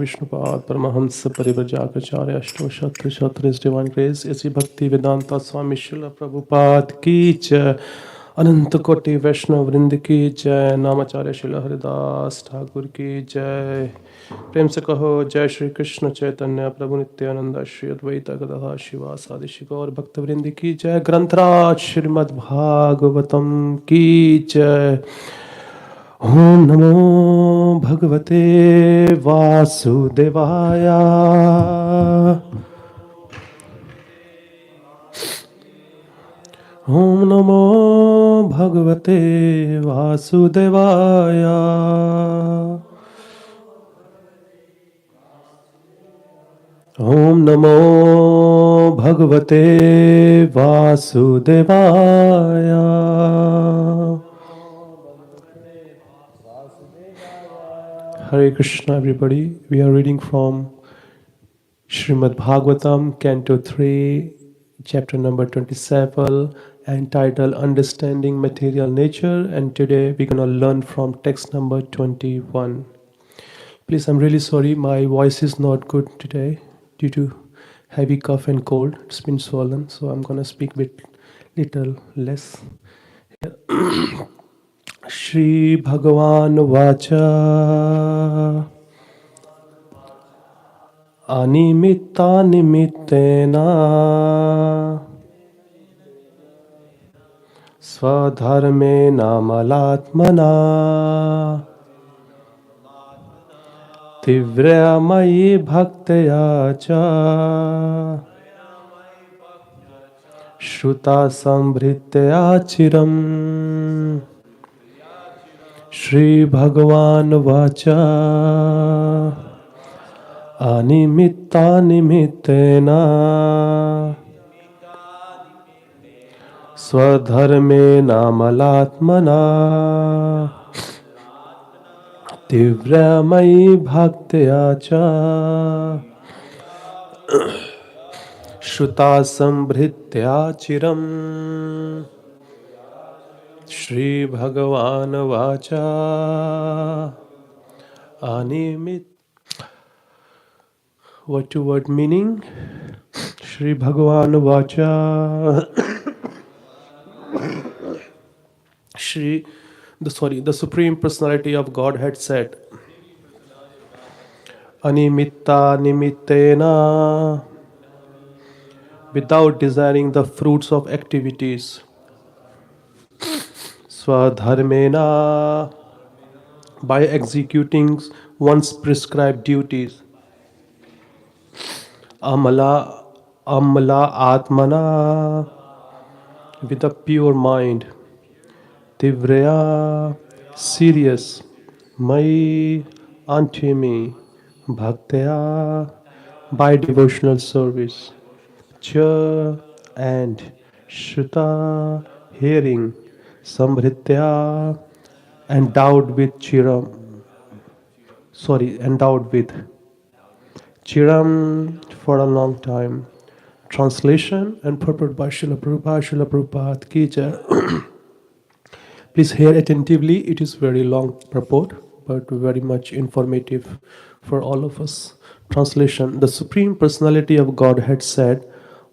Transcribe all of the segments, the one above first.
Vishnupad Paramahamsa Parivrajakacarya Ashtoshatra Shatra His Divine Grace Isi Bhakti Vedanta Swami Srila Prabhupada Ki Jai Ananta Koti Vaishnav Vrind Ki Jai Namacharya Srila Haridas Thakur Ki Jai प्रेम से कहो जय श्री कृष्ण चैतन्य प्रभु नित्यानंद श्री अद्वैत गदाधर शिवासादि गौर भक्तवृंद की जय ग्रंथराज श्रीमद् भागवतम की जय। ओम नमो भगवते वासुदेवाय। ओम नमो भगवते वासुदेवाय। ओम नमो भगवते वासुदेवाय। Hare Krishna, everybody. We are reading from Srimad Bhagavatam, Canto 3, chapter number 27, entitled Understanding Material Nature. And today we're going to learn from text number 21. Please, I'm really sorry, my voice is not good today due to heavy cough and cold. It's been swollen, so I'm going to speak a bit little less. Shri Bhagavan Vacha Animitta Nimittena Swadharme Namalatmana Tivramayi Bhaktaya Cha Shruta Sambhritya Chiram. Shri Bhagavan Vacha Animitta Nimittena Swadharme Namalatmana Tivramayi Bhaktya Cha Shruta Sambhritya Chiram. Shri Bhagavan Vacha Animit. Word to word meaning. Shri Bhagavan Vacha the Supreme Personality of Godhead said, Animitta Nimittena, without desiring the fruits of activities. Swadharmena, by executing one's prescribed duties. Amala Atmana, with a pure mind. Tivraya, serious. Mai, unto me. Bhaktaya, by devotional service. Cha, and. Shruta, hearing. Sambhritya, endowed with Chiram for a long time. Translation and purport by Srila Prabhupada Ki Jai. Please hear attentively. It is very long purport, but very much informative for all of us. Translation. The Supreme Personality of Godhead said,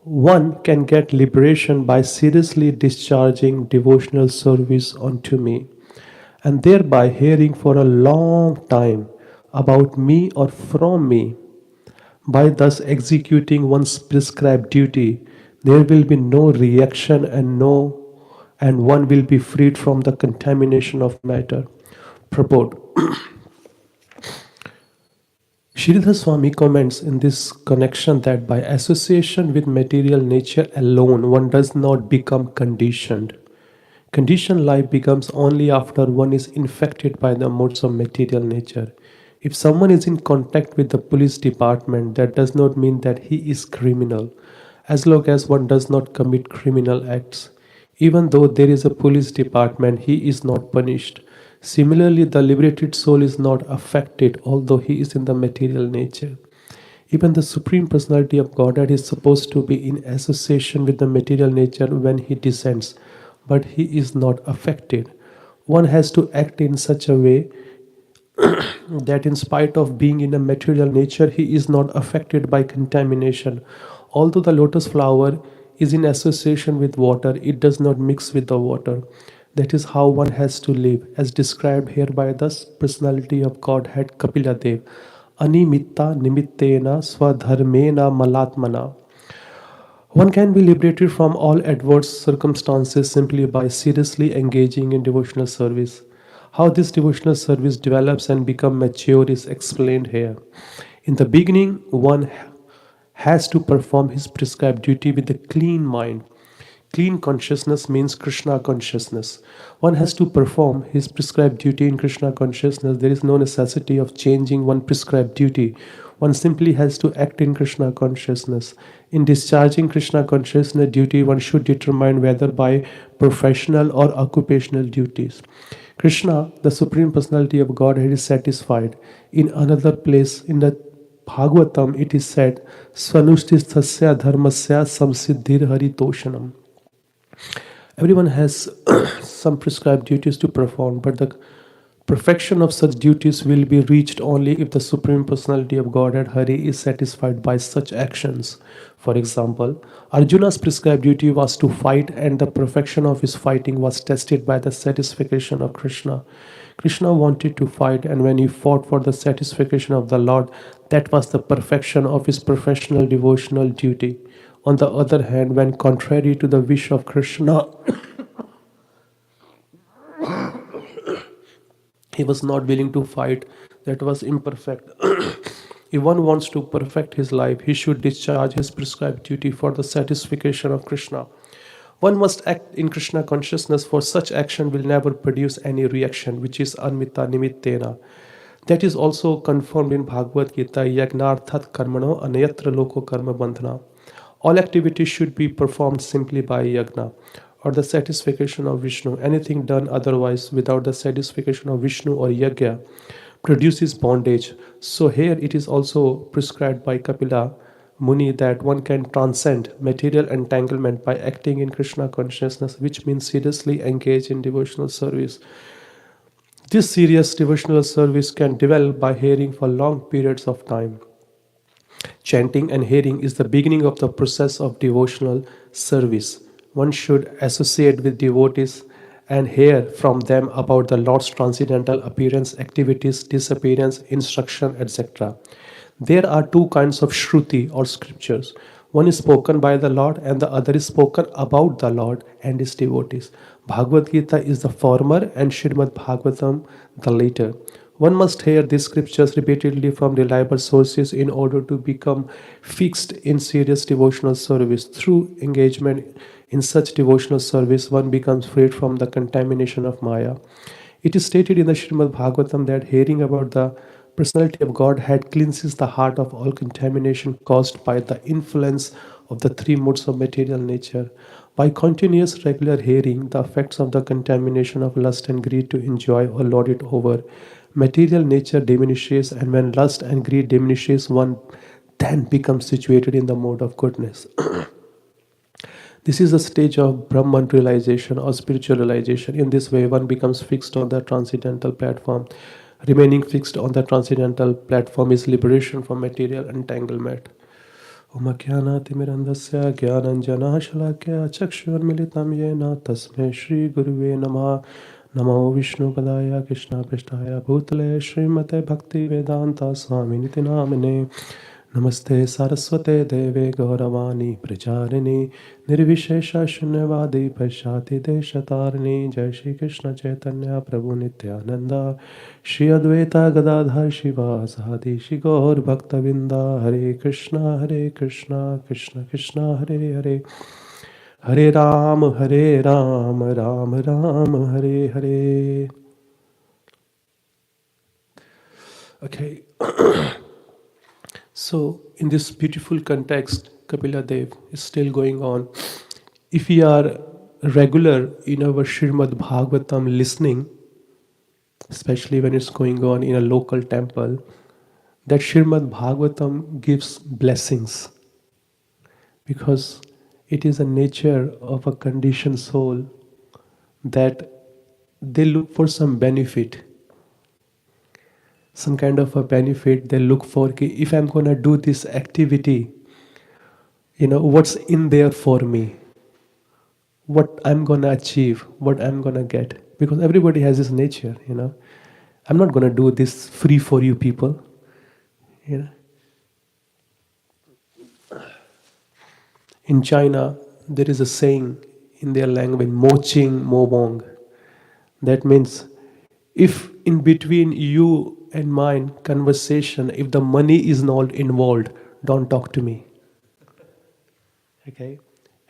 one can get liberation by seriously discharging devotional service unto me, and thereby hearing for a long time about me or from me. By thus executing one's prescribed duty, there will be no reaction and one will be freed from the contamination of matter. Purport. Sridhar Swami comments in this connection that by association with material nature alone, one does not become conditioned. Conditioned life becomes only after one is infected by the modes of material nature. If someone is in contact with the police department, that does not mean that he is criminal, as long as one does not commit criminal acts. Even though there is a police department, he is not punished. Similarly, the liberated soul is not affected, although he is in the material nature. Even the Supreme Personality of Godhead is supposed to be in association with the material nature when he descends, but he is not affected. One has to act in such a way that in spite of being in a material nature, he is not affected by contamination. Although the lotus flower is in association with water, it does not mix with the water. That is how one has to live, as described here by the personality of Godhead Kapila Dev. Animitta nimittena swadharmena malatmana. One can be liberated from all adverse circumstances simply by seriously engaging in devotional service. How this devotional service develops and becomes mature is explained here. In the beginning, one has to perform his prescribed duty with a clean mind. Clean consciousness means Krishna consciousness. One has to perform his prescribed duty in Krishna consciousness. There is no necessity of changing one prescribed duty. One simply has to act in Krishna consciousness. In discharging Krishna consciousness duty, one should determine whether by professional or occupational duties. Krishna, the Supreme Personality of Godhead, is satisfied. In another place, in the Bhagavatam, it is said, Swanustisthasya dharmasya samsiddhir haritoshanam. Everyone has some prescribed duties to perform, but the perfection of such duties will be reached only if the Supreme Personality of Godhead Hari is satisfied by such actions. For example, Arjuna's prescribed duty was to fight, and the perfection of his fighting was tested by the satisfaction of Krishna. Krishna wanted to fight, and when he fought for the satisfaction of the Lord, that was the perfection of his professional devotional duty. On the other hand, when contrary to the wish of Krishna, he was not willing to fight, that was imperfect. If one wants to perfect his life, he should discharge his prescribed duty for the satisfaction of Krishna. One must act in Krishna consciousness, for such action will never produce any reaction, which is anmitta nimittena. That is also confirmed in Bhagavad Gita, yagnarthat karmano anayatra loko karma bandhana. All activities should be performed simply by yagna, or the satisfaction of Vishnu. Anything done otherwise without the satisfaction of Vishnu or yagya produces bondage. So here it is also prescribed by Kapila Muni that one can transcend material entanglement by acting in Krishna consciousness, which means seriously engage in devotional service. This serious devotional service can develop by hearing for long periods of time. Chanting and hearing is the beginning of the process of devotional service. One should associate with devotees and hear from them about the Lord's transcendental appearance, activities, disappearance, instruction, etc. There are two kinds of Shruti or scriptures. One is spoken by the Lord and the other is spoken about the Lord and his devotees. Bhagavad Gita is the former and Srimad Bhagavatam the later. One must hear these scriptures repeatedly from reliable sources in order to become fixed in serious devotional service. Through engagement in such devotional service, one becomes freed from the contamination of Maya. It is stated in the Srimad Bhagavatam that hearing about the personality of Godhead cleanses the heart of all contamination caused by the influence of the three modes of material nature. By continuous regular hearing, the effects of the contamination of lust and greed to enjoy or lord it over, material nature diminishes, and when lust and greed diminishes, one then becomes situated in the mode of goodness. This is a stage of Brahman realization or spiritual realization. In this way, one becomes fixed on the transcendental platform. Remaining fixed on the transcendental platform is liberation from material entanglement. Om Ajnanatimirandasya Gyananjana Shalakya Chakshurmilitam Yena Tasmai Shri Guruve Namah. Namo Vishnu Padaya Krishna Prasthaya Bhutale Srimate Bhakti Vedanta Swami Niti Namane. Namaste Saraswate Deve Gauravani Pracharini Nirvishesha Shunyavadi Pashati Deshatarni. Jai Shri Krishna Chaitanya Prabhu Nityananda Shri Advaita Gadadhar Shiva Sadi Shri Gaur Bhaktavinda. Hare Krishna Krishna Krishna Hare Hare, Hare Ram Ram Ram Hare Hare. Okay. So, in this beautiful context, Kapila Dev is still going on. If we are regular in our Srimad Bhagavatam listening, especially when it's going on in a local temple, that Srimad Bhagavatam gives blessings because it is a nature of a conditioned soul that they look for some benefit. some kind of a benefit. They look for if I'm gonna do this activity, what's in there for me, what I'm gonna achieve, what I'm gonna get. Because everybody has this nature. I'm not gonna do this free for you people. You know. In China, there is a saying in their language, "Mo Ching Mo Bong." That means if in between you and mine conversation, if the money is not involved, don't talk to me. Okay?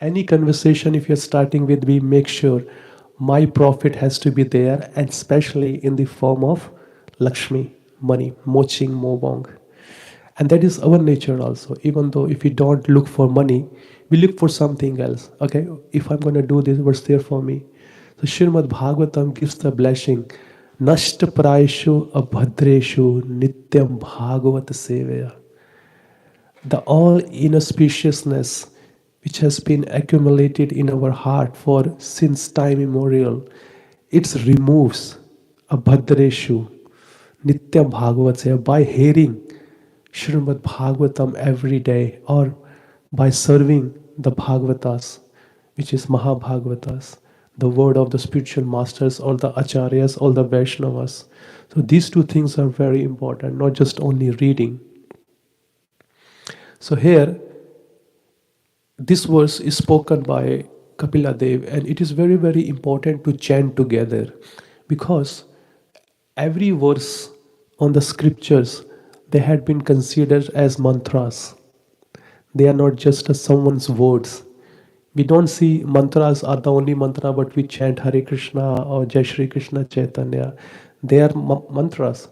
Any conversation, if you're starting with me, make sure my profit has to be there, and especially in the form of Lakshmi, money, moching, mobong. And that is our nature also. Even though if we don't look for money, we look for something else. Okay, if I'm going to do this, what's there for me? So Srimad Bhagavatam gives the blessing. Nashta praishu abhadreshu nityam bhagavat seveya. The all inauspiciousness which has been accumulated in our heart for since time immemorial, it removes abhadreshu nityam bhagavat seveya by hearing Srimad Bhagavatam every day, or by serving the Bhagavatas, which is Mahabhagavatas, the word of the spiritual masters or the Acharyas or the Vaishnavas. So these two things are very important, not just only reading. So here, this verse is spoken by Kapila Dev, and it is very, very important to chant together, because every verse on the scriptures, they had been considered as mantras. They are not just someone's words. We don't see mantras are the only mantra, but we chant Hare Krishna or Jai Shri Krishna Chaitanya. They are mantras.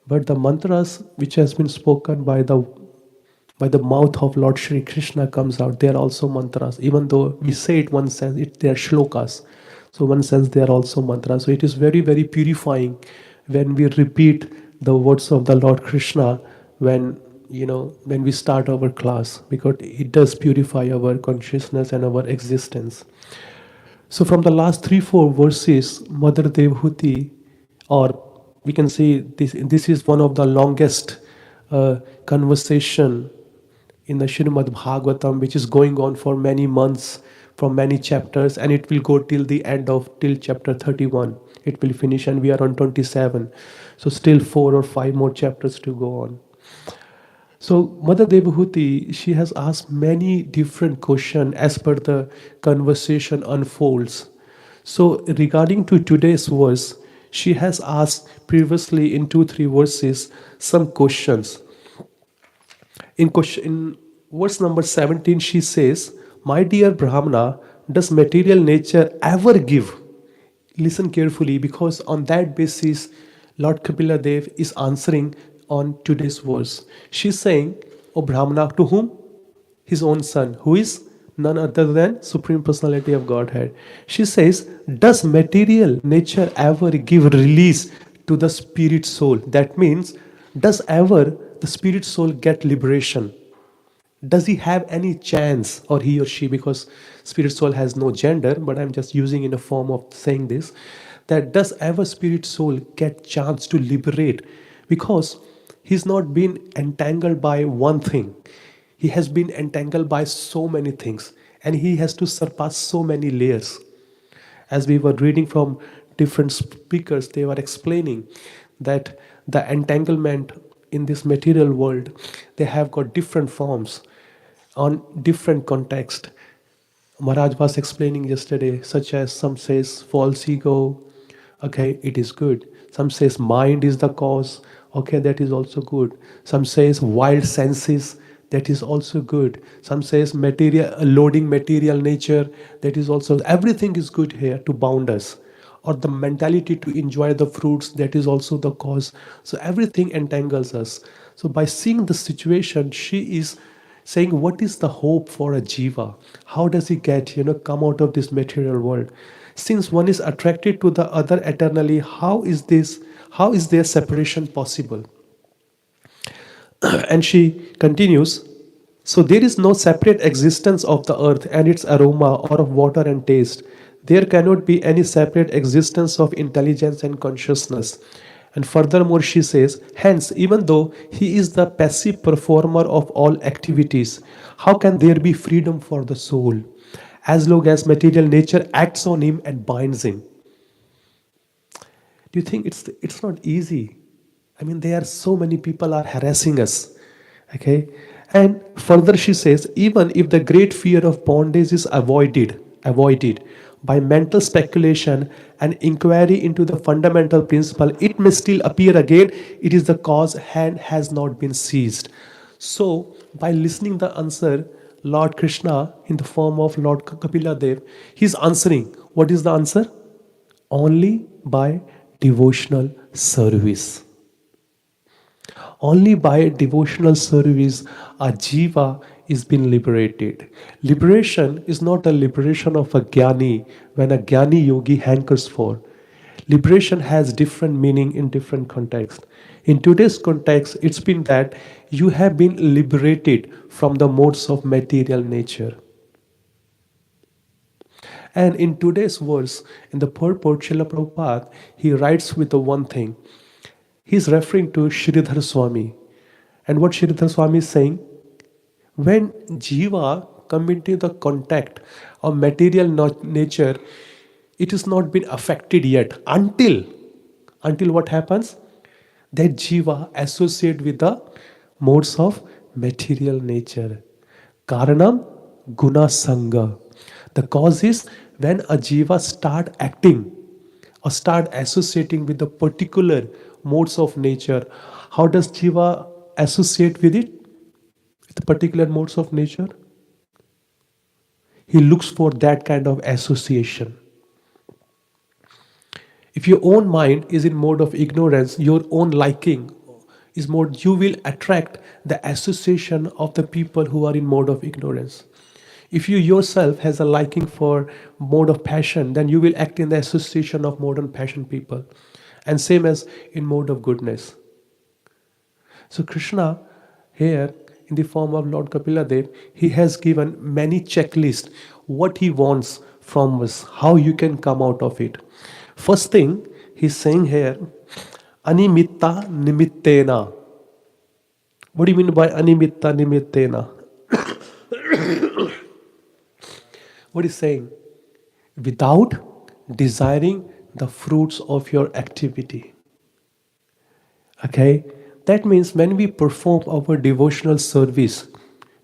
But the mantras which has been spoken by the mouth of Lord Shri Krishna comes out, they are also mantras. Even though we say it one sense, they are shlokas. So one sense they are also mantras. So it is very, very purifying when we repeat the words of the Lord Krishna when we start our class, because it does purify our consciousness and our existence. So from the last 3-4 verses, Mother Devhuti, or we can say this is one of the longest conversation in the Srimad Bhagavatam, which is going on for many months, from many chapters, and it will go till chapter 31. It will finish, and we are on 27. So still 4 or 5 more chapters to go on. So Mother Devhuti, she has asked many different questions as per the conversation unfolds. So regarding to today's verse, she has asked previously in 2-3 verses some questions. In verse number 17, she says, "My dear Brahmana, does material nature ever give?" Listen carefully, because on that basis, Lord Kapila Dev is answering on today's verse. She's saying, "O Brahmana," to whom? His own son, who is none other than Supreme Personality of Godhead. She says, "Does material nature ever give release to the spirit soul?" That means, does ever the spirit soul get liberation? Does he have any chance, or he or she, because spirit soul has no gender, but I'm just using in a form of saying this, that does ever spirit soul get chance to liberate? Because he's not been entangled by one thing. He has been entangled by so many things, and he has to surpass so many layers. As we were reading from different speakers, they were explaining that the entanglement in this material world, they have got different forms on different context. Maharaj was explaining yesterday, such as some says false ego, okay, it is good. Some says mind is the cause, okay, that is also good. Some says wild senses, that is also good. Some says loading material nature, that is also, everything is good here to bound us. Or the mentality to enjoy the fruits, that is also the cause. So everything entangles us. So by seeing the situation, she is saying, what is the hope for a jiva? How does he get, come out of this material world? Since one is attracted to the other eternally, how is their separation possible? And she continues, "So there is no separate existence of the earth and its aroma, or of water and taste. There cannot be any separate existence of intelligence and consciousness. And furthermore, she says, hence, even though he is the passive performer of all activities, how can there be freedom for the soul as long as material nature acts on him and binds him? Do you think it's not easy? I mean, there are so many people are harassing us. Okay. And further she says, even if the great fear of bondage is avoided by mental speculation and inquiry into the fundamental principle, it may still appear again, it is the cause hand has not been seized. So by listening the answer, Lord Krishna in the form of Lord Kapila Dev, he's answering. What is the answer? Only by devotional service. Only by devotional service a jiva is being liberated. Liberation is not a liberation of a jnani when a jnani yogi hankers for. Liberation has different meaning in different contexts. In today's context, it's been that you have been liberated from the modes of material nature. And in today's verse, in the purport, Srila Prabhupada, he writes with the one thing. He's referring to Sridhar Swami. And what Sridhar Swami is saying, when jiva come into the contact of material nature, it has not been affected yet until what happens? That jiva associate with the modes of material nature. Karanam guna sangha. The cause is when a jiva start acting or start associating with the particular modes of nature. How does jiva associate with it? With the particular modes of nature? He looks for that kind of association. If your own mind is in mode of ignorance, your own liking is mode, you will attract the association of the people who are in mode of ignorance. If you yourself has a liking for mode of passion, then you will act in the association of modern passion people. And same as in mode of goodness. So Krishna here in the form of Lord Kapila Dev, he has given many checklists what he wants from us, how you can come out of it. First thing he's saying here, Animitta Nimittena. What do you mean by Animitta Nimittena? What is saying? Without desiring the fruits of your activity. Okay? That means when we perform our devotional service,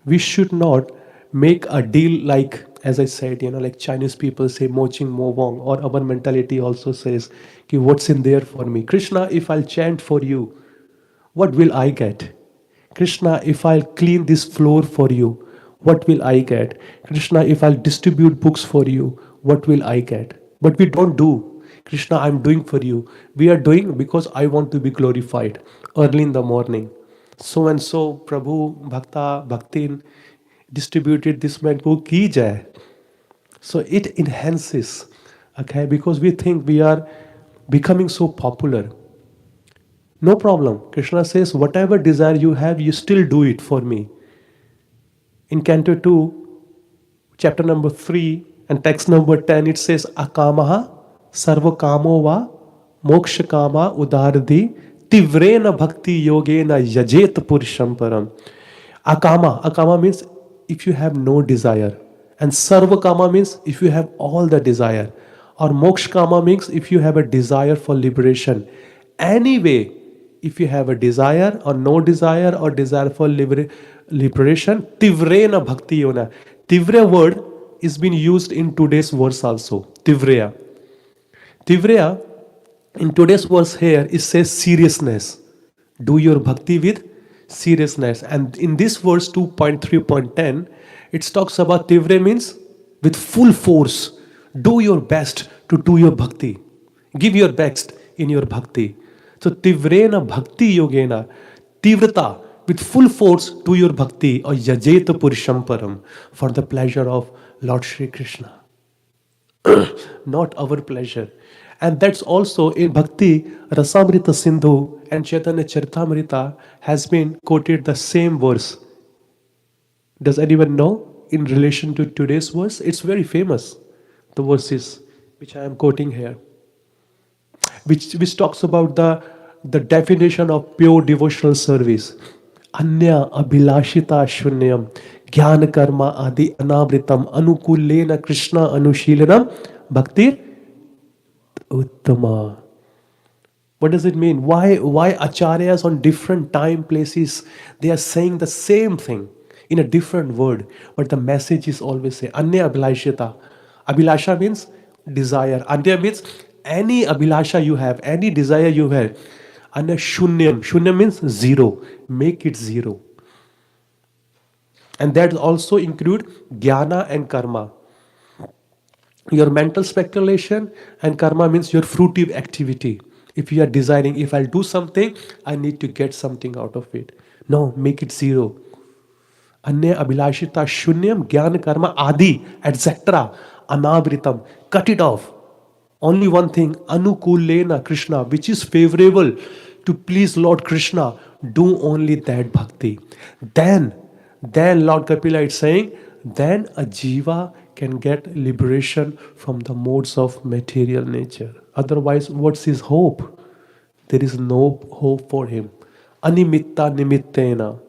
we should not make a deal like, as I said, like Chinese people say, moching mo wong, or our mentality also says, Ki, what's in there for me? Krishna, if I'll chant for you, what will I get? Krishna, if I'll clean this floor for you, what will I get? Krishna, if I'll distribute books for you, what will I get? But we don't do. Krishna, I'm doing for you. We are doing because I want to be glorified early in the morning. So and so, Prabhu, Bhakta, Bhaktin distributed this man book, ki jai. So it enhances, okay, because we think we are becoming so popular. No problem. Krishna says, whatever desire you have, you still do it for me. In Canto 2, chapter number 3 and text number 10, it says, Akamaha sarva kamo va moksha kama udardi tivrena bhakti yogena yajet purusham param. Akama means if you have no desire. And sarva kama means if you have all the desire. Or moksha kama means if you have a desire for liberation. Anyway, if you have a desire or no desire or desire for liberation, tivrena bhakti yona. Tivre word is being used in today's verse also. Tivreya. Tivreya in today's verse here it says seriousness. Do your bhakti with seriousness. And in this verse 2.3.10, it talks about tivre means with full force. Do your best to do your bhakti. Give your best in your bhakti. So tivrena bhakti yogena, tivrata, with full force do your bhakti or yajeta purusham param, for the pleasure of Lord Shri Krishna. Not our pleasure. And that's also in Bhakti Rasamrita Sindhu and Chaitanya Charitamrita has been quoted the same verse. Does anyone know in relation to today's verse? It's very famous, the verses which I am quoting here. Which talks about the the definition of pure devotional service. Anya abhilashita shunyam jnana karma adi anavritam anukulena Krishna anushilanam bhaktir uttama. What does it mean? Why acharyas on different time places they are saying the same thing in a different word, but the message is always same. Anya abhilashita. Abhilasha means desire. Anya means any abhilasha you have, any desire you have. Anya shunyam. Shunyam means zero. Make it zero. And that also include jnana and karma. Your mental speculation and karma means your fruitive activity. If you are desiring, if I'll do something, I need to get something out of it. No, make it zero. Anya abhilashita shunyam jnana karma adi, etc. Anavritam. Cut it off. Only one thing, anukulena Krishna, which is favorable to please Lord Krishna. Do only that bhakti. Then, then Lord Kapila is saying, then a jiva can get liberation from the modes of material nature. Otherwise, what's his hope? There is no hope for him. Animitta nimittena.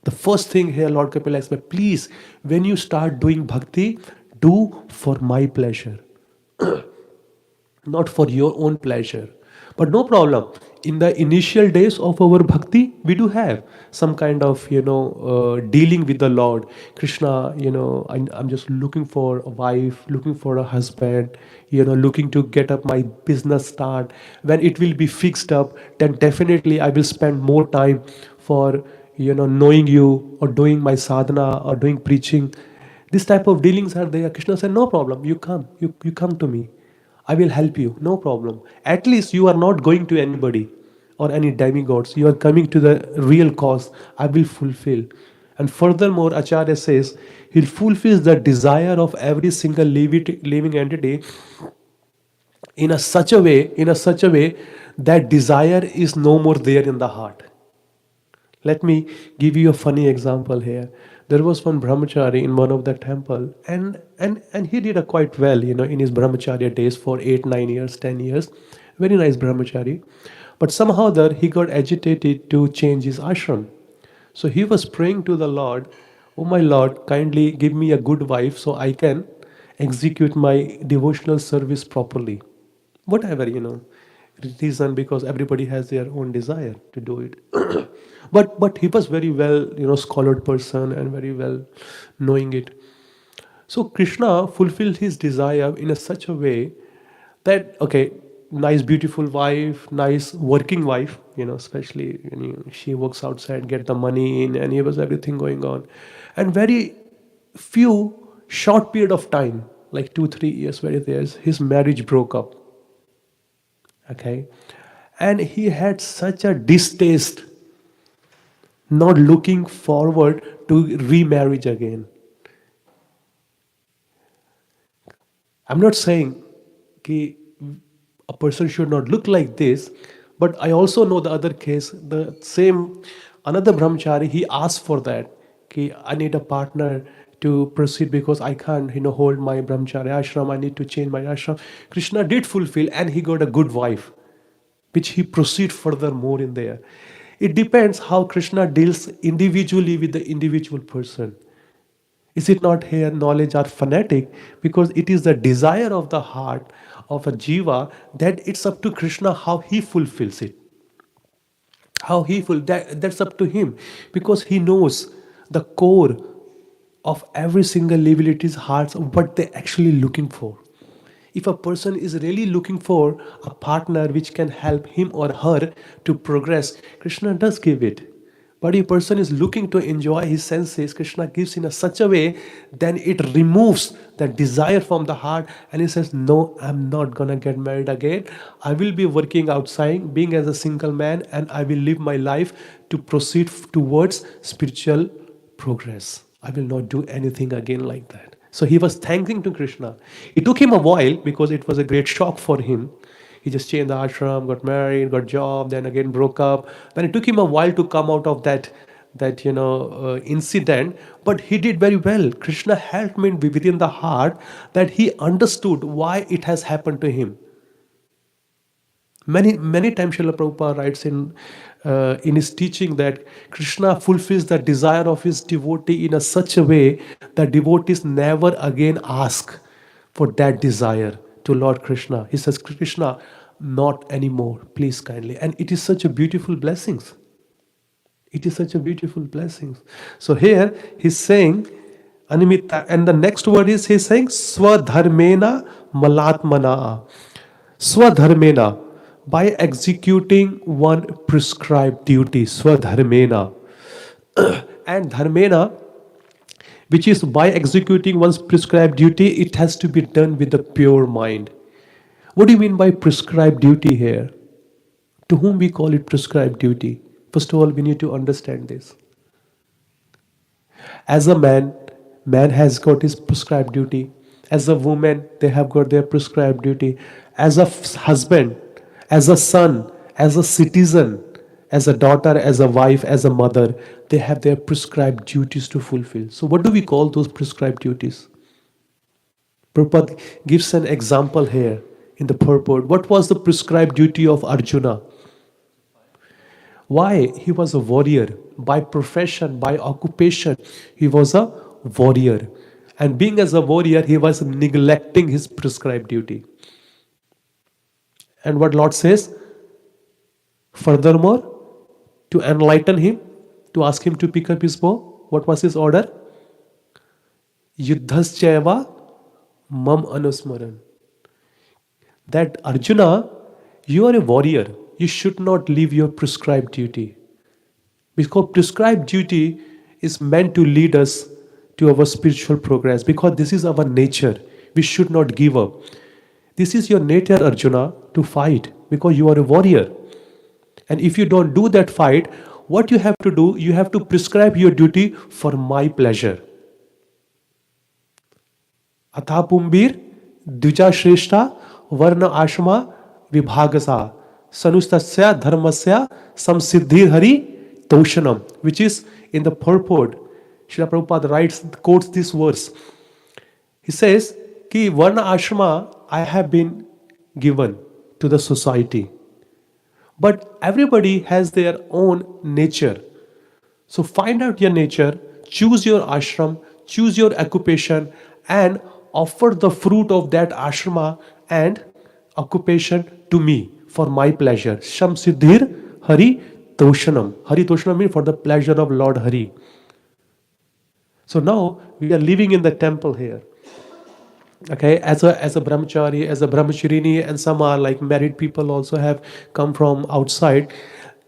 The first thing here, Lord Kapila says, please, when you start doing bhakti, do for my pleasure, not for your own pleasure. But no problem. In the initial days of our bhakti, we do have some kind of, dealing with the Lord. Krishna, I'm just looking for a wife, looking for a husband, looking to get up my business start. When it will be fixed up, then definitely I will spend more time for, knowing you or doing my sadhana or doing preaching. This type of dealings are there. Krishna said, no problem. You come. You come to me. I will help you, no problem. At least you are not going to anybody or any demigods. You are coming to the real cause. I will fulfill. And furthermore, Acharya says, he fulfills the desire of every single living entity in a such a way that desire is no more there in the heart. Let me give you a funny example here. There was one brahmachari in one of the temple, and he did a quite well, in his brahmacharya days for 8, 9 years, 10 years. Very nice brahmachari. But somehow there he got agitated to change his ashram. So he was praying to the Lord, "Oh my Lord, kindly give me a good wife so I can execute my devotional service properly." Whatever, reason, because everybody has their own desire to do it. but he was very well, scholared person and very well knowing it. So Krishna fulfilled his desire in a such a way that, okay, nice beautiful wife, nice working wife, especially when she works outside, get the money in, and he was everything going on. And very few short period of time, like 2, 3 years, very years, his marriage broke up. Okay, and he had such a distaste, not looking forward to remarriage again. I'm not saying ki a person should not look like this, but I also know the other case, the same, another brahmachari, he asked for that, ki I need a partner to proceed because I can't, hold my brahmachari ashram, I need to change my ashram. Krishna did fulfill and he got a good wife, which he proceed further more in there. It depends how Krishna deals individually with the individual person. Is it not here knowledge are fanatic? Because it is the desire of the heart of a jiva that it's up to Krishna how he fulfills it. How he that's up to him. Because he knows the core of every single living hearts of what they're actually looking for. If a person is really looking for a partner which can help him or her to progress, Krishna does give it. But if a person is looking to enjoy his senses, Krishna gives in a such a way, then it removes the desire from the heart and he says, no, I'm not going to get married again. I will be working outside, being as a single man, and I will live my life to proceed towards spiritual progress. I will not do anything again like that. So he was thanking to Krishna. It took him a while because it was a great shock for him. He just changed the ashram, got married, got job, then again broke up. Then it took him a while to come out of that incident. But he did very well. Krishna helped him within the heart that he understood why it has happened to him. Many times Srila Prabhupada writes in his teaching that Krishna fulfills the desire of his devotee in a such a way that devotees never again ask for that desire to Lord Krishna. He says, Krishna, not anymore, please kindly. And it is such a beautiful blessing. It is such a beautiful blessing. So here he's saying, Animitta, and the next word is he's saying, Swadharmena malatmana. Swadharmena, by executing one prescribed duty, Swadharmena. And Dharmena, which is by executing one's prescribed duty, it has to be done with a pure mind. What do you mean by prescribed duty here? To whom we call it prescribed duty? First of all, we need to understand this. As a man, man has got his prescribed duty. As a woman, they have got their prescribed duty. As a husband, as a son, as a citizen, as a daughter, as a wife, as a mother, they have their prescribed duties to fulfill. So what do we call those prescribed duties? Prabhupada gives an example here in the purport. What was the prescribed duty of Arjuna? Why? He was a warrior. By profession, by occupation, he was a warrior. And being as a warrior, he was neglecting his prescribed duty. And what Lord says? Furthermore, to enlighten him, to ask him to pick up his bow, what was his order? Yuddhaschaiva mam anusmaran. That Arjuna, you are a warrior. You should not leave your prescribed duty. Because prescribed duty is meant to lead us to our spiritual progress. Because this is our nature. We should not give up. This is your nature, Arjuna, to fight. Because you are a warrior. And if you don't do that fight, what you have to do, you have to prescribe your duty for my pleasure. Athapumbir Dvija Shrestha Varna Ashma Vibhagasa Sanustasya Dharmasya Samsiddhir Hari Toshanam, which is in the purport. Srila Prabhupada quotes this verse. He says, Ki Varna Ashma I have been given to the society. But everybody has their own nature. So find out your nature, choose your ashram, choose your occupation, and offer the fruit of that ashrama and occupation to me for my pleasure. Sham Siddhir Hari Toshanam. Hari Toshanam means for the pleasure of Lord Hari. So now we are living in the temple here. Okay, as a brahmachari, as a brahmacharini, and some are like married people also have come from outside.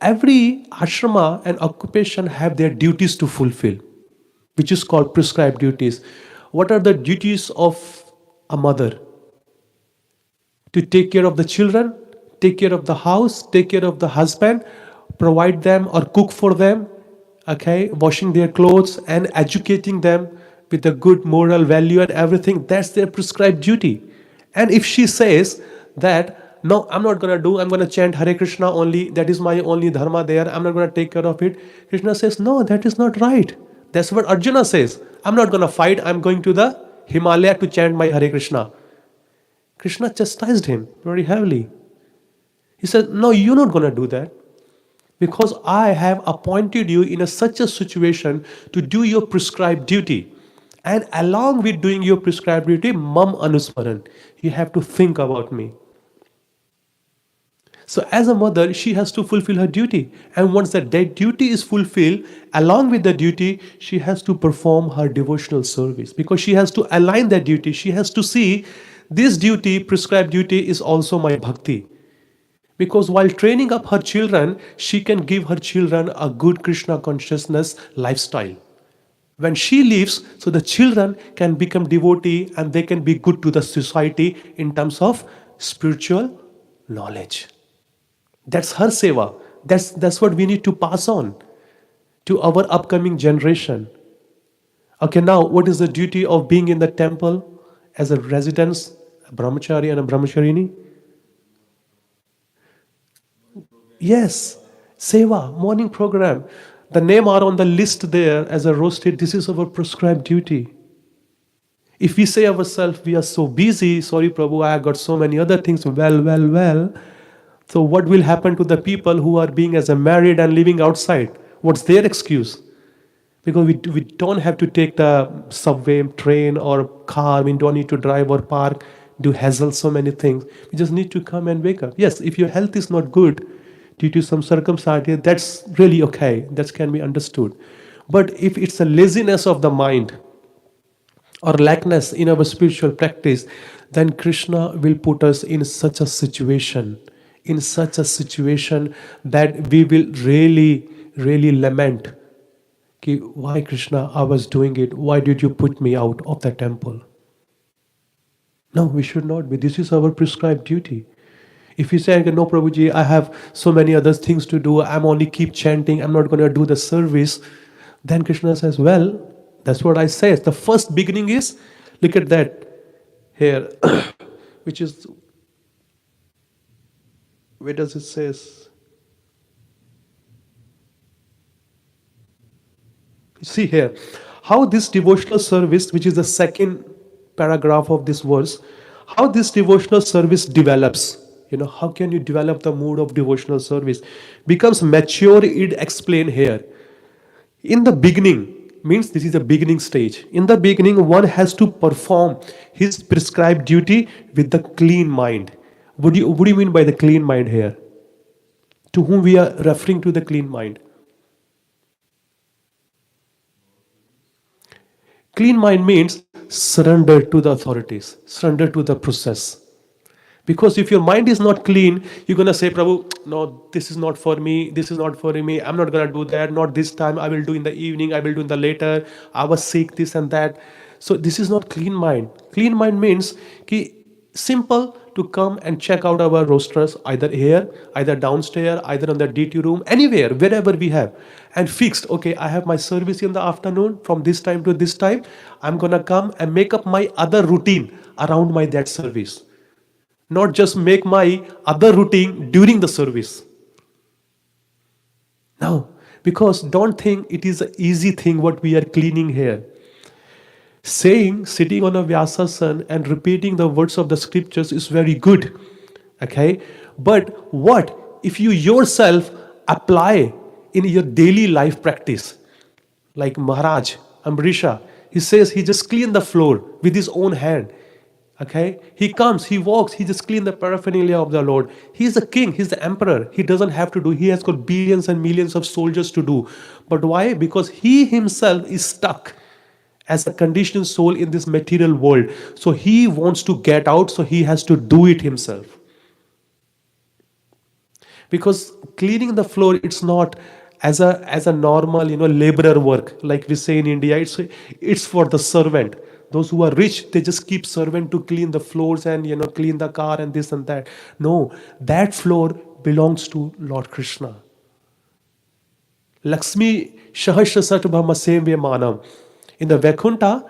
Every ashrama and occupation have their duties to fulfill, which is called prescribed duties. What are the duties of a mother? To take care of the children, take care of the house, take care of the husband, provide them or cook for them, okay, washing their clothes and educating them with a good moral value and everything. That's their prescribed duty. And if she says that, no, I'm not going to do, I'm going to chant Hare Krishna only, that is my only dharma there, I'm not going to take care of it. Krishna says, no, that is not right. That's what Arjuna says. I'm not going to fight, I'm going to the Himalaya to chant my Hare Krishna. Krishna chastised him very heavily. He said, no, you're not going to do that. Because I have appointed you in such a situation to do your prescribed duty. And along with doing your prescribed duty, mam anusmaran, you have to think about me. So as a mother, she has to fulfill her duty. And once that duty is fulfilled, along with the duty, she has to perform her devotional service. Because she has to align that duty. She has to see this duty, prescribed duty, is also my bhakti. Because while training up her children, she can give her children a good Krishna consciousness lifestyle. When she leaves, so the children can become devotee and they can be good to the society in terms of spiritual knowledge. That's her seva. That's what we need to pass on to our upcoming generation. Okay, now what is the duty of being in the temple as a residence, a brahmachari and a brahmacharini? Yes, seva, morning program. The name are on the list there as a roasted. This is our prescribed duty. If we say ourselves, we are so busy, sorry Prabhu, I got so many other things, well, So what will happen to the people who are being as a married and living outside? What's their excuse? Because we don't have to take the subway, train or car. We don't need to drive or park, do hassle so many things. We just need to come and wake up. Yes, if your health is not good due to some circumstance, that's really okay. That can be understood. But if it's a laziness of the mind or lackness in our spiritual practice, then Krishna will put us in such a situation that we will really, really lament. Ki, why Krishna, I was doing it. Why did you put me out of the temple? No, we should not be. This is our prescribed duty. If you say, no, Prabhuji, I have so many other things to do. I'm only keep chanting. I'm not going to do the service. Then Krishna says, well, that's what I say. The first beginning is, look at that here, which is, where does it says? See here, how this devotional service, which is the second paragraph of this verse, how this devotional service develops. How can you develop the mood of devotional service? Becomes mature, it explained here. In the beginning, means this is a beginning stage. In the beginning, one has to perform his prescribed duty with the clean mind. What do you mean by the clean mind here? To whom we are referring to the clean mind? Clean mind means surrender to the authorities, surrender to the process. Because if your mind is not clean, you're going to say, Prabhu, no, this is not for me, this is not for me, I'm not going to do that, not this time, I will do in the evening, I will do in the later, I was sick, this and that. So this is not clean mind. Clean mind means ki simple to come and check out our rosters, either here, either downstairs, either in the DT room, anywhere, wherever we have. And fixed, okay, I have my service in the afternoon from this time to this time. I'm going to come and make up my other routine around my that service. Not just make my other routine during the service. No, because don't think it is an easy thing what we are cleaning here. Sitting on a Vyasasana and repeating the words of the scriptures is very good. Okay? But what if you yourself apply in your daily life practice? Like Maharaj, Amrisha, he says he just cleaned the floor with his own hand. Okay, he comes, he walks, he just cleans the paraphernalia of the Lord. He is the king, he's the emperor. He doesn't have to do, he has got billions and millions of soldiers to do. But why? Because he himself is stuck as a conditioned soul in this material world. So he wants to get out, so he has to do it himself. Because cleaning the floor, it's not as a normal, laborer work. Like we say in India, it's for the servant. Those who are rich, they just keep servant to clean the floors and clean the car and this and that. No, that floor belongs to Lord Krishna. Lakshmi Shahasra Satbhama Semve Manam. In the Vaikuntha,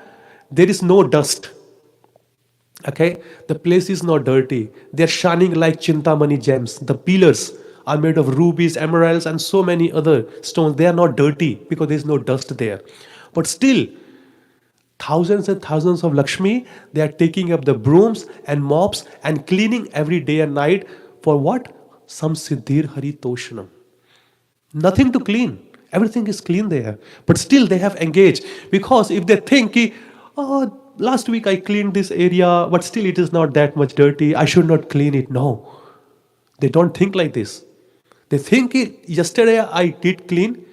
there is no dust. Okay, the place is not dirty. They are shining like Chintamani gems. The pillars are made of rubies, emeralds, and so many other stones. They are not dirty because there is no dust there. But still, thousands and thousands of Lakshmi, they are taking up the brooms and mops and cleaning every day and night for what? Some Siddhir Hari Toshanam. Nothing to clean. Everything is clean there. But still they have engaged. Because if they think, oh, last week I cleaned this area, but still it is not that much dirty, I should not clean it. No. They don't think like this. They think, yesterday I did clean,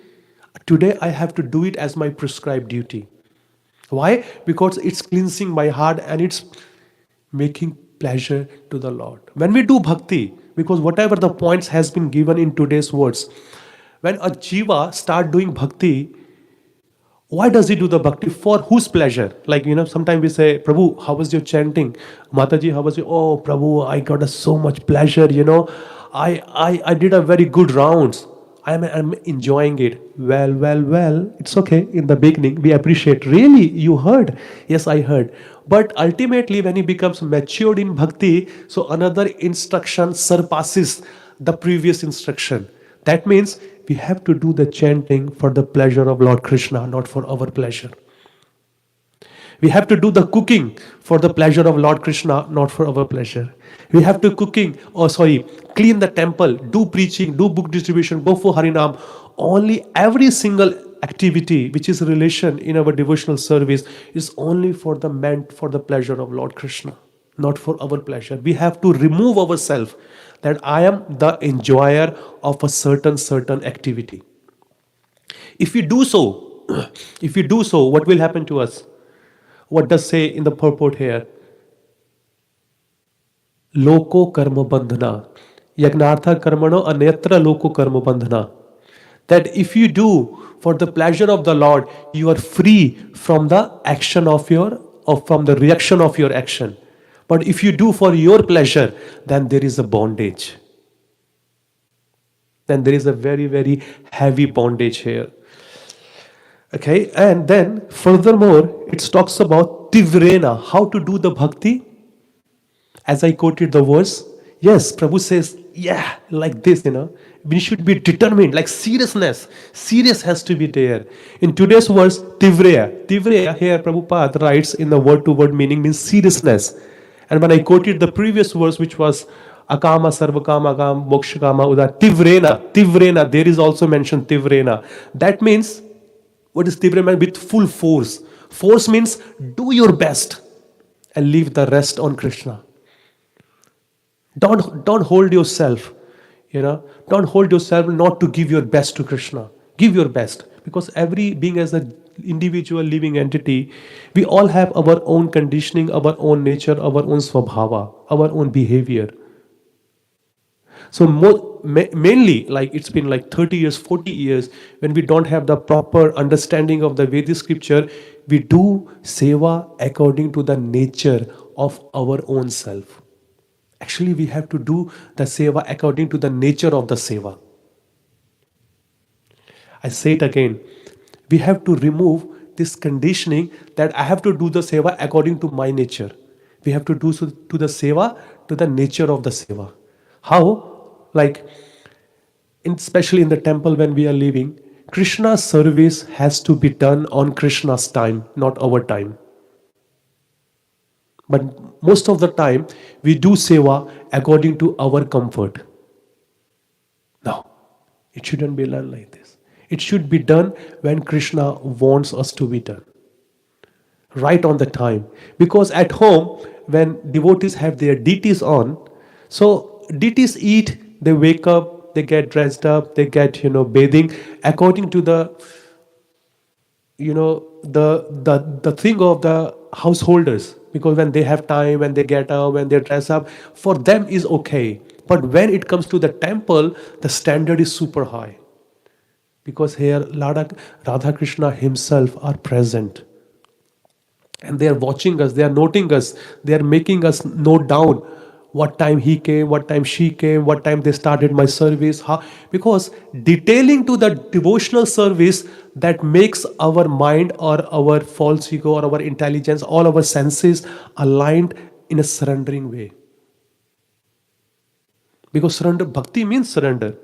today I have to do it as my prescribed duty. Why? Because it's cleansing my heart and it's making pleasure to the Lord. When we do bhakti, because whatever the points has been given in today's words, when a jiva start doing bhakti, why does he do the bhakti? For whose pleasure? Like, sometimes we say, Prabhu, how was your chanting? Mataji, how was your, oh, Prabhu, I got so much pleasure, I did a very good rounds. I'm enjoying it. Well, it's okay. In the beginning, we appreciate. Really, you heard? Yes, I heard. But ultimately, when he becomes matured in bhakti, so another instruction surpasses the previous instruction. That means we have to do the chanting for the pleasure of Lord Krishna, not for our pleasure. We have to do the cooking for the pleasure of Lord Krishna, not for our pleasure. We have to clean the temple, do preaching, do book distribution, go for Harinam. Only every single activity which is a relation in our devotional service is only for the meant for the pleasure of Lord Krishna, not for our pleasure. We have to remove ourselves that I am the enjoyer of a certain activity. If we do so, what will happen to us? What does say in the purport here? Loko karma bandhana. Yagnartha karmano anetra loko karma bandhana. That if you do for the pleasure of the Lord, you are free from the action of from the reaction of your action. But if you do for your pleasure, then there is a bondage. Then there is a very, very heavy bondage here. Okay, and then furthermore, it talks about tivrena, how to do the bhakti. As I quoted the verse, yes, Prabhu says, yeah, like this, we should be determined, like seriousness. Serious has to be there. In today's verse, tivreya. Tivreya here, Prabhupada writes in the word-to-word meaning means seriousness. And when I quoted the previous verse, which was akama, sarvakama, akam, mokshakama, uda, tivrena, there is also mentioned tivrena. That means, what is tivrena? With full force. Force means do your best and leave the rest on Krishna. Don't hold yourself, don't hold yourself not to give your best to Krishna. Give your best, because every being as an individual living entity, we all have our own conditioning, our own nature, our own svabhava, our own behavior. So mainly, like it's been like 30 years, 40 years, when we don't have the proper understanding of the Vedic scripture, we do seva according to the nature of our own self. Actually, we have to do the seva according to the nature of the seva. I say it again. We have to remove this conditioning that I have to do the seva according to my nature. We have to do so to the seva, to the nature of the seva. How? Like, especially in the temple when we are living, Krishna's service has to be done on Krishna's time, not our time. But most of the time, we do seva according to our comfort. No, it shouldn't be done like this. It should be done when Krishna wants us to be done. Right on the time. Because at home, when devotees have their deities on, so deities eat, they wake up, they get dressed up, they get, bathing according to the, the thing of the householders. Because when they have time, when they get up, when they dress up, for them is okay. But when it comes to the temple, the standard is super high. Because here Radha Krishna himself are present. And they are watching us, they are noting us, they are making us note down what time he came, what time she came, what time they started my service. Because detailing to the devotional service, that makes our mind or our false ego or our intelligence, all our senses aligned in a surrendering way. Because surrender, bhakti means surrender.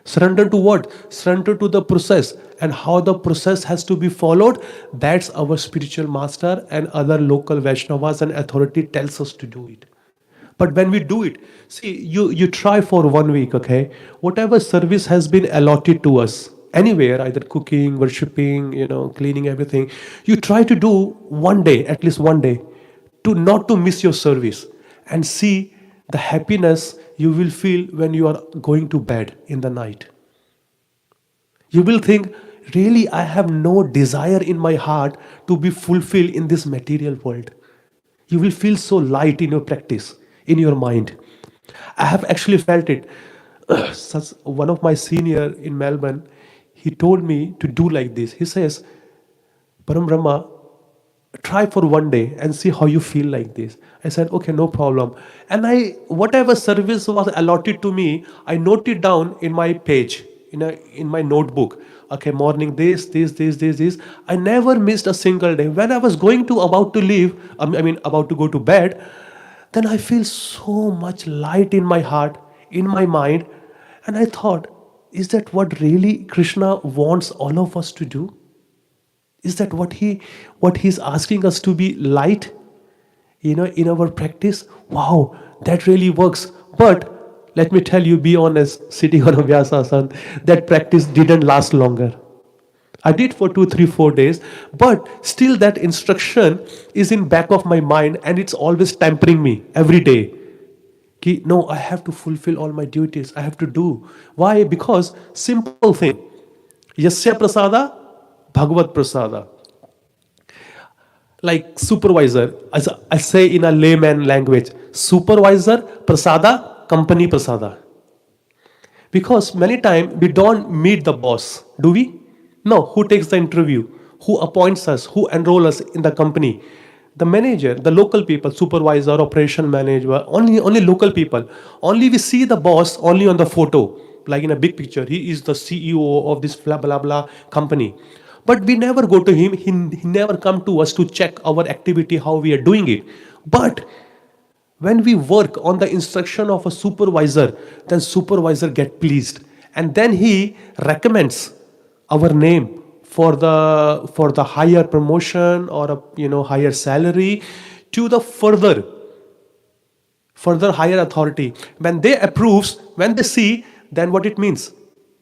Surrender to what? Surrender to the process. And how the process has to be followed, that's our spiritual master and other local Vaishnavas and authority tells us to do it. But when we do it, see, you try for 1 week, okay? Whatever service has been allotted to us, anywhere, either cooking, worshipping, cleaning, everything, you try to do one day, at least one day, to not to miss your service, and see the happiness you will feel when you are going to bed in the night. You will think, really, I have no desire in my heart to be fulfilled in this material world. You will feel so light in your practice, in your mind. I have actually felt it. One of my senior in Melbourne, he told me to do like this. He says, Param Brahma, try for 1 day and see how you feel like this. I said, okay, no problem. And whatever service was allotted to me, I noted down in my page, in my notebook. Okay, morning this. I never missed a single day. When I was about to leave, about to go to bed, then I feel so much light in my heart, in my mind. And I thought, is that what really Krishna wants all of us to do? Is that what he's asking us to be light, in our practice? Wow, that really works. But let me tell you, be honest, sitting on a Vyasasana, that practice didn't last longer. I did for 2, 3, 4 days, but still that instruction is in back of my mind and it's always tampering me every day. Ki, no, I have to fulfill all my duties. I have to do. Why? Because simple thing. Yasya prasada, Bhagavad prasada. Like supervisor, as I say in a layman language, supervisor prasada, company prasada. Because many times we don't meet the boss, do we? No, who takes the interview? Who appoints us? Who enroll us in the company? The manager, the local people, supervisor, operation manager, only local people. Only we see the boss only on the photo, like in a big picture. He is the CEO of this blah blah blah company. But we never go to him. He never come to us to check our activity, how we are doing it. But when we work on the instruction of a supervisor, then supervisor get pleased, and then he recommends our name for the higher promotion or a higher salary to the further higher authority. When they approves, when they see, then what it means?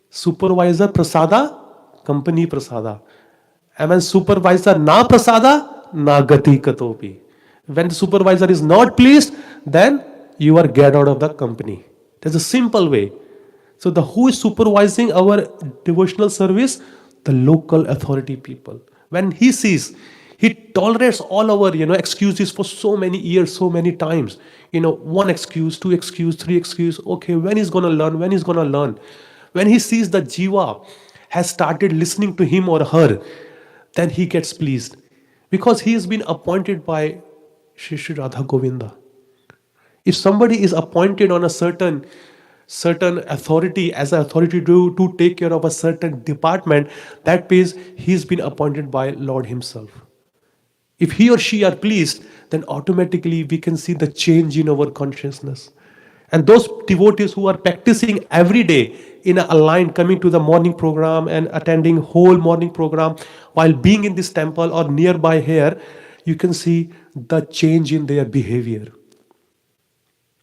Supervisor prasada, company prasada. And when supervisor na prasada, na gati katopi. When the supervisor is not pleased, then you are get out of the company. There's a simple way. So the who is supervising our devotional service? The local authority people. When he sees, he tolerates all our excuses for so many years, so many times. One excuse, two excuse, three excuse. Okay, when he's gonna learn? When he's gonna learn? When he sees the jiva has started listening to him or her, then he gets pleased, because he has been appointed by Shri Radha Govinda. If somebody is appointed on a certain authority, as an authority to take care of a certain department, that means he's been appointed by Lord himself. If he or she are pleased, then automatically we can see the change in our consciousness. And those devotees who are practicing every day in a line, coming to the morning program and attending whole morning program while being in this temple or nearby here, you can see the change in their behavior,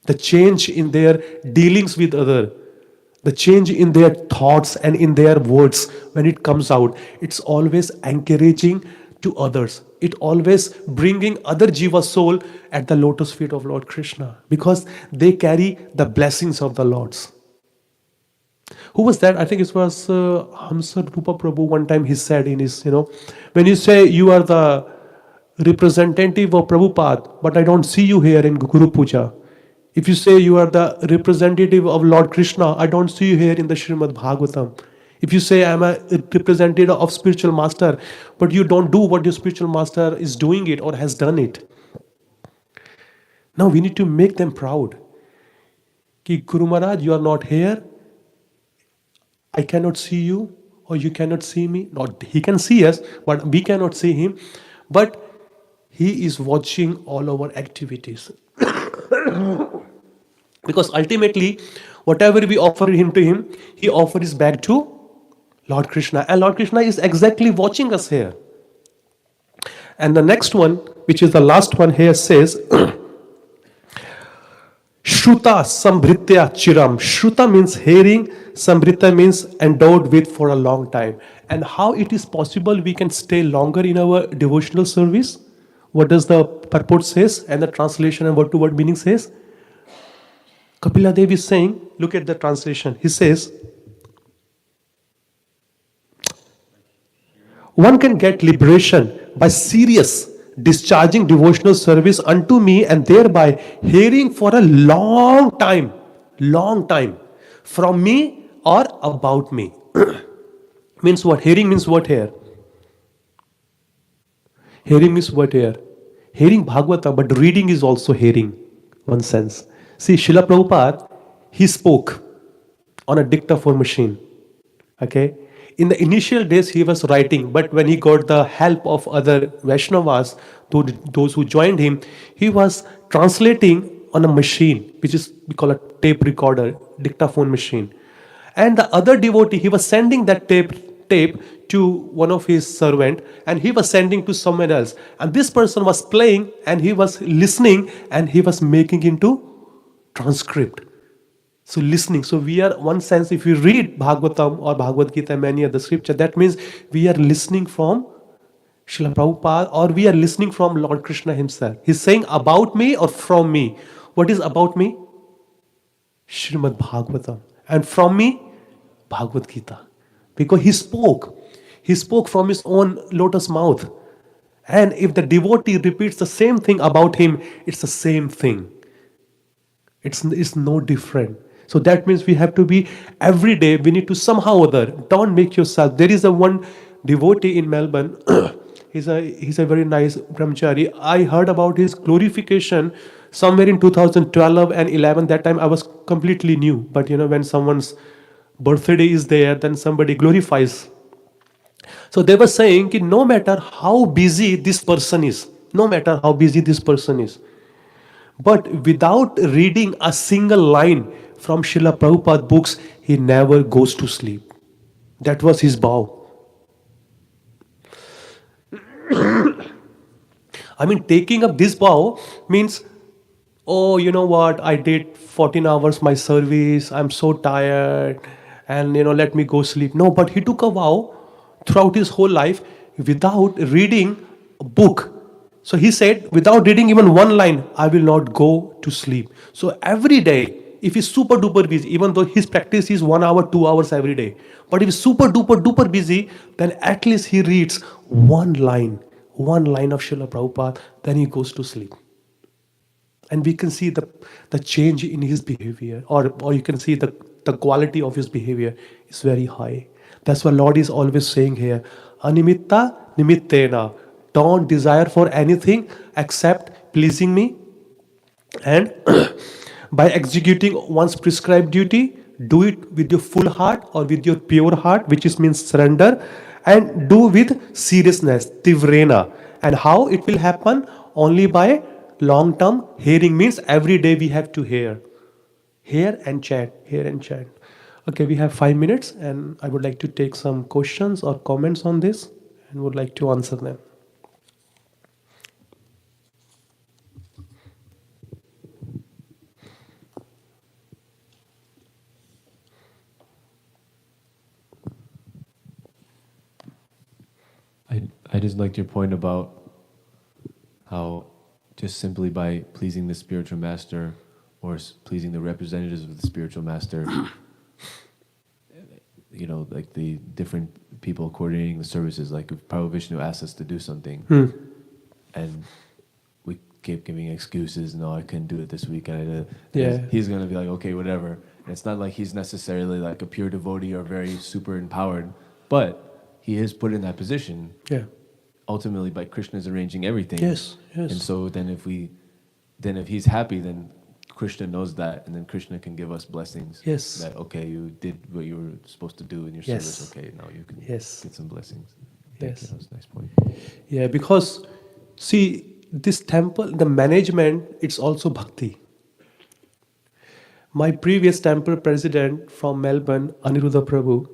the change in their dealings with other, the change in their thoughts and in their words. When it comes out, it's always encouraging to others. It always bringing other jiva soul at the lotus feet of Lord Krishna, because they carry the blessings of the Lords. Who was that? I think it was Hamsa Rupa Prabhu. One time he said in his, when you say you are the representative of Prabhupada, but I don't see you here in Guru Puja. If you say you are the representative of Lord Krishna, I don't see you here in the Srimad Bhagavatam. If you say I am a representative of spiritual master, but you don't do what your spiritual master is doing it or has done it. Now we need to make them proud. Ki Guru Maharaj, you are not here. I cannot see you, or you cannot see me. Not he can see us, but we cannot see him. But he is watching all our activities. Because ultimately, whatever we offer him to him, he offers back to Lord Krishna. And Lord Krishna is exactly watching us here. And the next one, which is the last one here, says, Shruta Sambhritya Chiram. Shruta means hearing, Sambhrita means endowed with for a long time. And how it is possible we can stay longer in our devotional service? What does the purport says and the translation and word to word meaning says? Kapila Dev is saying, look at the translation. He says, one can get liberation by serious discharging devotional service unto me and thereby hearing for a long time from me or about me. Means what? Hearing means what here? Hearing means what here? Hearing Bhagavata, but reading is also hearing, one sense. See, Srila Prabhupada, he spoke on a dictaphone machine. Okay? In the initial days, he was writing, but when he got the help of other Vaishnavas, those who joined him, he was translating on a machine, which is we call a tape recorder, dictaphone machine. And the other devotee, he was sending that tape tape to one of his servant, and he was sending to someone else. And this person was playing, and he was listening, and he was making into transcript. So listening. So we are, one sense, if you read Bhagavatam or Bhagavad Gita, many other scripture, that means we are listening from Srila Prabhupada, or we are listening from Lord Krishna himself. He's saying about me or from me. What is about me? Srimad Bhagavatam. And from me, Bhagavad Gita. Because he spoke. He spoke from his own lotus mouth. And if the devotee repeats the same thing about him, it's the same thing. It's no different. So that means we have to be, every day we need to somehow or other, don't make yourself. There is a one devotee in Melbourne. he's a very nice brahmachari. I heard about his glorification somewhere in 2012 and 11. That time I was completely new. But when someone's birthday is there, then somebody glorifies. So they were saying that no matter how busy this person is, but without reading a single line from Srila Prabhupada books, he never goes to sleep. That was his vow. I mean, taking up this vow means, oh, you know what, I did 14 hours my service, I'm so tired, and let me go sleep. No, but he took a vow throughout his whole life without reading a book. So he said, without reading even one line, I will not go to sleep. So every day, if he's super duper busy, even though his practice is 1 hour, 2 hours every day, but if he's super duper busy, then at least he reads one line of Srila Prabhupada, then he goes to sleep. And we can see the change in his behavior, or you can see the quality of his behavior is very high. That's what Lord is always saying here. Animitta nimittena. Don't desire for anything except pleasing me. And by executing one's prescribed duty, do it with your full heart or with your pure heart, which means surrender, and do with seriousness, tivrena. And how it will happen? Only by long-term hearing, means every day we have to hear and chant, Okay, we have 5 minutes, and I would like to take some questions or comments on this, and would like to answer them. I just liked your point about how just simply by pleasing the spiritual master or pleasing the representatives of the spiritual master, like the different people coordinating the services, like if Prabhu Vishnu asked us to do something and we keep giving excuses, no, I couldn't do it this week, and I did it. He's going to be like, okay, whatever. And it's not like he's necessarily like a pure devotee or very super empowered, but he is put in that position. Ultimately, by Krishna's arranging everything. Yes. And so then if he's happy, then Krishna knows that, and then Krishna can give us blessings. Yes. That, okay, you did what you were supposed to do in your service. Okay, now you can get some blessings. Thank you. That was a nice point. Yeah, because see, this temple, the management, it's also bhakti. My previous temple president from Melbourne, Aniruddha Prabhu,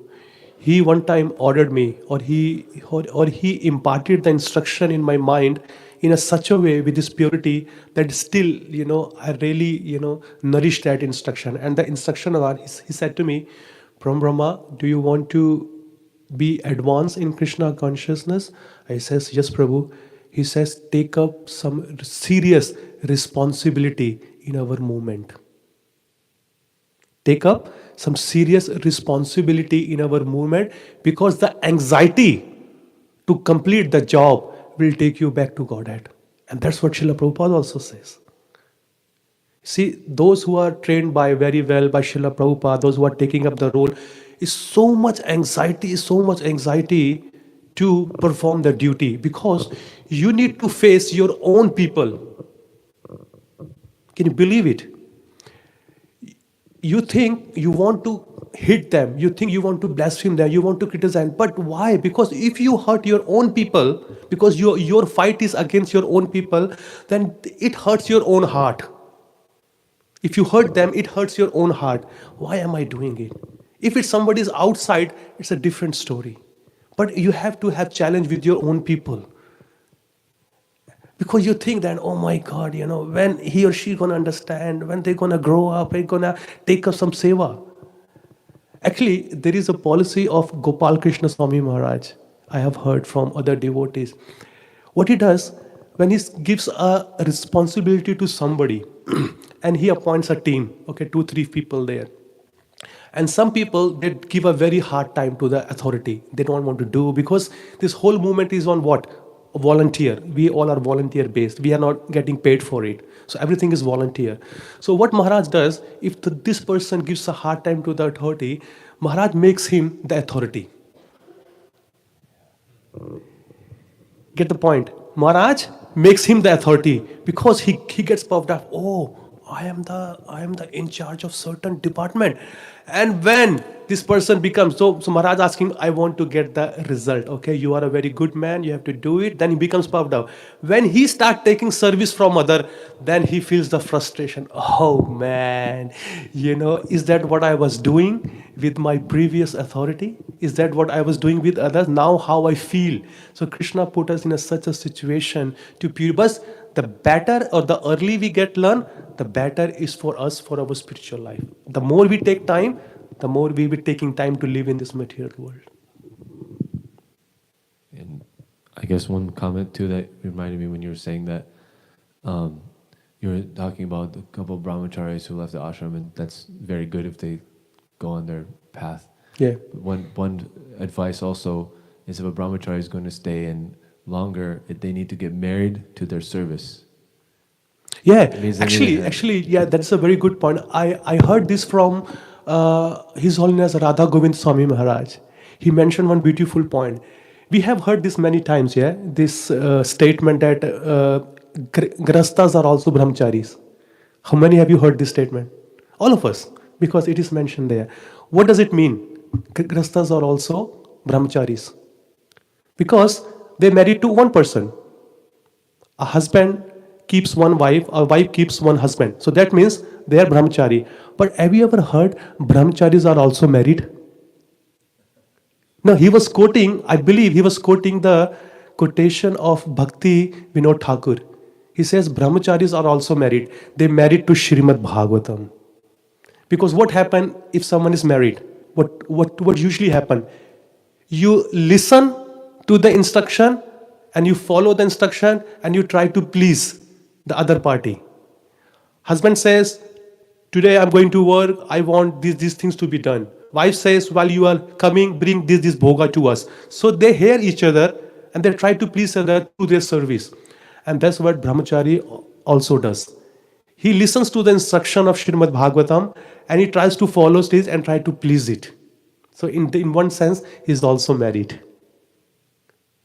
he one time ordered me, or he imparted the instruction in my mind in such a way with this purity that still, I really, nourished that instruction. And the instruction was, he said to me, From Brahma, do you want to be advanced in Krishna consciousness? I says, yes, Prabhu. He says, take up some serious responsibility in our movement. Take up some serious responsibility in our movement, because the anxiety to complete the job will take you back to Godhead. And that's what Srila Prabhupada also says. See, those who are trained very well by Srila Prabhupada, those who are taking up the role, is so much anxiety to perform the duty, because you need to face your own people. Can you believe it? You think you want to hit them, you think you want to blaspheme them, you want to criticize, but why? Because if you hurt your own people, because your fight is against your own people, then it hurts your own heart. If you hurt them, it hurts your own heart. Why am I doing it? If it's somebody's outside, it's a different story. But you have to have challenge with your own people. Because you think that, oh my God, when he or she gonna understand, when they're gonna grow up, they're gonna take up some seva. Actually, there is a policy of Gopal Krishna Swami Maharaj. I have heard from other devotees. What he does, when he gives a responsibility to somebody, and he appoints a team, okay, 2, 3 people there. And some people, they give a very hard time to the authority. They don't want to do, because this whole movement is on what? Volunteer. We all are volunteer based. We are not getting paid for it. So everything is volunteer. So what Maharaj does, if this person gives a hard time to the authority, Maharaj makes him the authority. Get the point? Maharaj makes him the authority, because he gets puffed up. Oh, I am the in charge of certain department. And when this person becomes, so Maharaj asks him, I want to get the result. Okay, you are a very good man, you have to do it. Then he becomes puffed up. When he starts taking service from other, then he feels the frustration. Oh man, is that what I was doing with my previous authority? Is that what I was doing with others? Now how I feel. So Krishna put us in such a situation to purify. The better or the early we get learn, the better is for us, for our spiritual life. The more we take time, the more we will be taking time to live in this material world. And I guess one comment too that reminded me when you were saying that, you were talking about the couple of brahmacharis who left the ashram, and that's very good if they go on their path. Yeah. But one advice also is, if a brahmachari is going to stay in longer, they need to get married to their service. Yeah, actually, yeah, that's a very good point. I heard this from His Holiness Radha Govind Swami Maharaj. He mentioned one beautiful point. We have heard this many times, yeah, this statement that grastas are also brahmacharis. How many have you heard this statement? All of us, because it is mentioned there. What does it mean? Grastas are also brahmacharis. Because they married to one person. A husband keeps one wife, a wife keeps one husband. So that means they are brahmachari. But have you ever heard brahmacharis are also married? No, he was quoting, I believe he was quoting the quotation of Bhakti Vinod Thakur. He says brahmacharis are also married. They married to Srimad Bhagavatam. Because what happens if someone is married? What usually happen? You listen to the instruction and you follow the instruction and you try to please the other party. Husband says, today I'm going to work, I want these things to be done. Wife says, while you are coming, bring this bhoga to us. So they hear each other and they try to please each other through their service. And that's what brahmachari also does. He listens to the instruction of Srimad Bhagavatam and he tries to follow this and try to please it. So in one sense, he's also married.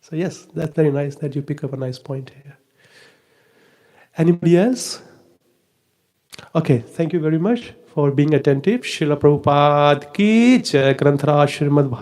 So yes, that's very nice that you pick up a nice point here. Anybody else? Okay, thank you very much for being attentive. Srila Prabhupada ki jai. Granthara Srimad Bhagavatam.